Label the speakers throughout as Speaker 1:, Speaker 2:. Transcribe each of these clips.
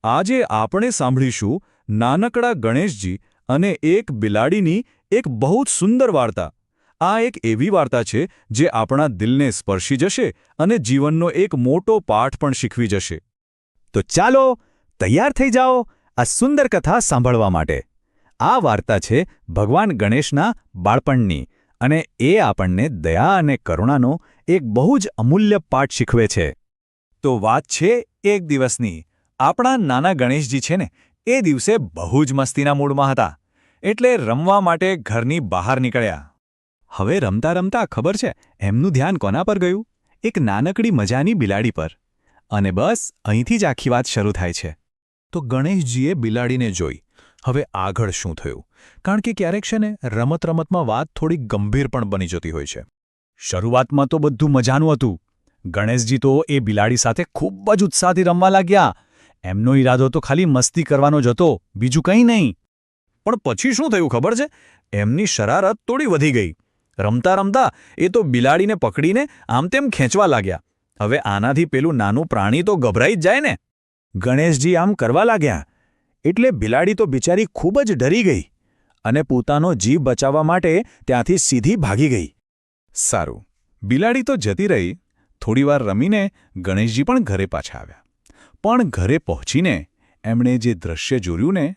Speaker 1: આજે આપણે સાંભળીશું નાનકડા ગણેશજી અને એક બિલાડીની એક બહુ જ સુંદર વાર્તા. આ એક એવી વાર્તા છે જે આપણા દિલને સ્પર્શી જશે અને જીવનનો એક મોટો પાઠ પણ શીખવી જશે.
Speaker 2: તો ચાલો તૈયાર થઈ જાઓ આ સુંદર કથા સાંભળવા માટે. આ વાર્તા છે ભગવાન ગણેશના બાળપણની અને એ આપણને દયા અને કરુણાનો એક બહુ જ અમૂલ્ય પાઠ શીખવે છે. તો વાત છે એક દિવસની. આપણા નાના ગણેશજી છે ને એ દિવસે બહુ જ મસ્તીના મૂડમાં હતા, એટલે રમવા માટે ઘરની બહાર નીકળ્યા. હવે રમતા રમતા ખબર છે એમનું ધ્યાન કોના પર ગયું? એક નાનકડી મજાની બિલાડી પર. અને બસ અહીંથી જ આખી વાત શરૂ થાય છે. તો ગણેશજીએ બિલાડીને જોઈ. હવે આગળ શું થયું? કારણ કે ક્યારેક છે ને રમત-રમતમાં વાત થોડી ગંભીર પણ બની જતી હોય છે. શરૂઆતમાં તો બધું મજાનું હતું. ગણેશજી તો એ બિલાડી સાથે ખૂબ જ ઉત્સાહથી રમવા લાગ્યા. એમનો ઈરાદો તો ખાલી મસ્તી કરવાનો જ હતો, બીજું કંઈ નહીં. પણ પછી શું થયું ખબર છે? એમની શરારત થોડી વધી ગઈ. રમતા રમતા એ તો બિલાડીને પકડીને આમ તેમ ખેંચવા લાગ્યા. હવે આનાથી પેલું નાનું પ્રાણી તો ગભરાઈ જ જાય ને. ગણેશજી આમ કરવા લાગ્યા એટલે બિલાડી તો બિચારી ખૂબ જ ડરી ગઈ અને પોતાનો જીવ બચાવવા માટે ત્યાંથી સીધી ભાગી ગઈ. સારું, બિલાડી તો જતી રહી. થોડીવાર રમીને ગણેશજી પણ ઘરે પાછા આવ્યા. પણ ઘરે પહોંચીને એમણે જે દૃશ્ય જોયું ને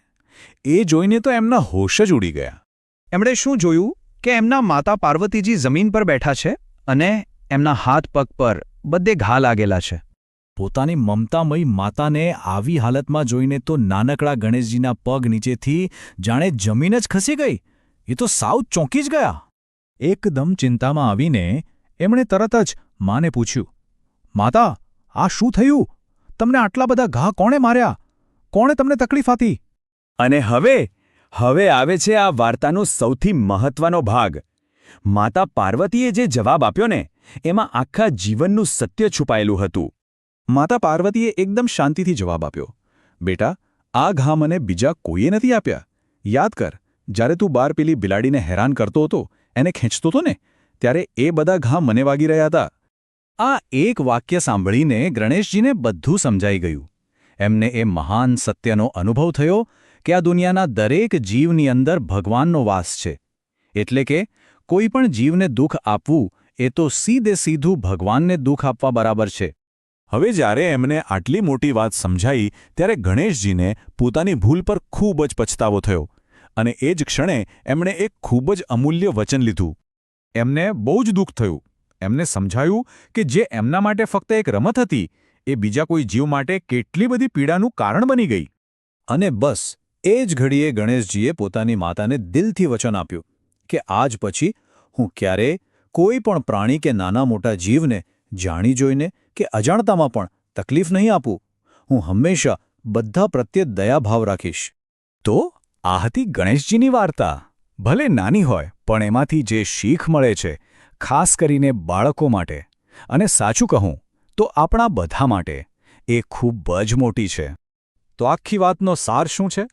Speaker 2: એ જોઈને તો એમના હોશ જ ઉડી ગયા.
Speaker 3: એમણે શું જોયું કે એમના માતા પાર્વતીજી જમીન પર બેઠા છે અને એમના હાથ પગ પર બધે ઘા લાગેલા છે.
Speaker 2: પોતાની મમતામયી માતાને આવી હાલતમાં જોઈને તો નાનકડા ગણેશજીના પગ નીચેથી જાણે જમીન જ ખસી ગઈ. એ તો સાવ ચોંકી જ ગયા. એકદમ ચિંતામાં આવીને એમણે તરત જ માને પૂછ્યું, માતા, આ શું થયું? તમને આટલા બધા ઘા કોણે માર્યા? કોણે તમને તકલીફ આપી?
Speaker 1: અને હવે આવે છે આ વાર્તાનો સૌથી મહત્વનો ભાગ. માતા પાર્વતીએ જે જવાબ આપ્યો ને એમાં આખા જીવનનું સત્ય છુપાયેલું હતું.
Speaker 2: માતા પાર્વતીએ એકદમ શાંતિથી જવાબ આપ્યો, બેટા, આ ઘા મને બીજા કોઈએ નથી આપ્યા. યાદ કર, જ્યારે તું બાર પેલી બિલાડીને હેરાન કરતો હતો, એને ખેંચતો હતો ને, ત્યારે એ બધા ઘા મને વાગી રહ્યા હતા. આ એક વાક્ય સાંભળીને ગણેશજીને બધું સમજાઈ ગયું. એમને એ મહાન સત્યનો અનુભવ થયો કે આ દુનિયાના દરેક જીવની અંદર ભગવાનનો વાસ છે. એટલે કે કોઈ પણ જીવને દુઃખ આપવું એ તો સીધું ભગવાનને દુઃખ આપવા બરાબર છે. હવે જ્યારે એમને આટલી મોટી વાત સમજાઈ ત્યારે ગણેશજીને પોતાની ભૂલ પર ખૂબ જ પછતાવો થયો અને એ જ ક્ષણે એમણે એક ખૂબ જ અમૂલ્ય વચન લીધું. એમને બહુ જ દુઃખ થયું. એમને સમજાયું કે જે એમના માટે ફક્ત એક રમત હતી એ બીજા કોઈ જીવ માટે કેટલી બધી પીડાનું કારણ બની ગઈ. અને બસ એ જ ઘડીએ ગણેશજીએ પોતાની માતાને દિલથી વચન આપ્યું કે આજ પછી હું ક્યારેય કોઈ પણ પ્રાણી કે નાના મોટા જીવને જાણી જોઈને કે અજાણતામાં પણ તકલીફ નહીં આપું. હું હંમેશા બધા પ્રત્યે દયાભાવ રાખીશ. તો આ હતી ગણેશજીની વાર્તા. ભલે નાની હોય પણ એમાંથી જે શીખ મળે છે, ખાસ કરીને બાળકો માટે અને સાચું કહું તો આપણા બધા માટે, એ ખૂબ જ મોટી છે. તો આખી વાતનો સાર શું છે?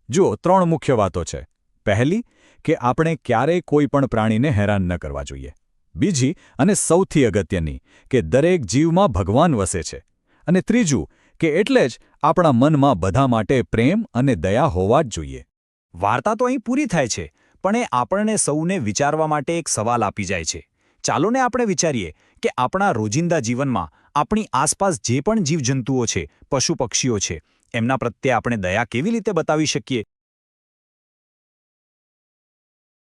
Speaker 2: જુઓ, 3 મુખ્ય વાતો છે. પહેલી, કે આપણે ક્યારેય કોઈ પણ પ્રાણીને હેરાન ન કરવા જોઈએ. બીજી અને સૌથી અગત્યની, કે દરેક જીવમાં ભગવાન વસે છે. અને ત્રીજું, કે એટલે જ આપણા મનમાં બધા માટે પ્રેમ અને દયા હોવા જ જોઈએ. વાર્તા તો અહીં પૂરી થાય છે, પણ એ આપણને સૌને વિચારવા માટે એક સવાલ આપી જાય છે. ચાલો ને આપણે વિચારીએ કે આપણા રોજિંદા જીવનમાં આપણી આસપાસ જે પણ જીવજંતુઓ છે, પશુ પક્ષીઓ છે, એમના પ્રત્યે આપણે દયા કેવી રીતે બતાવી શકીએ?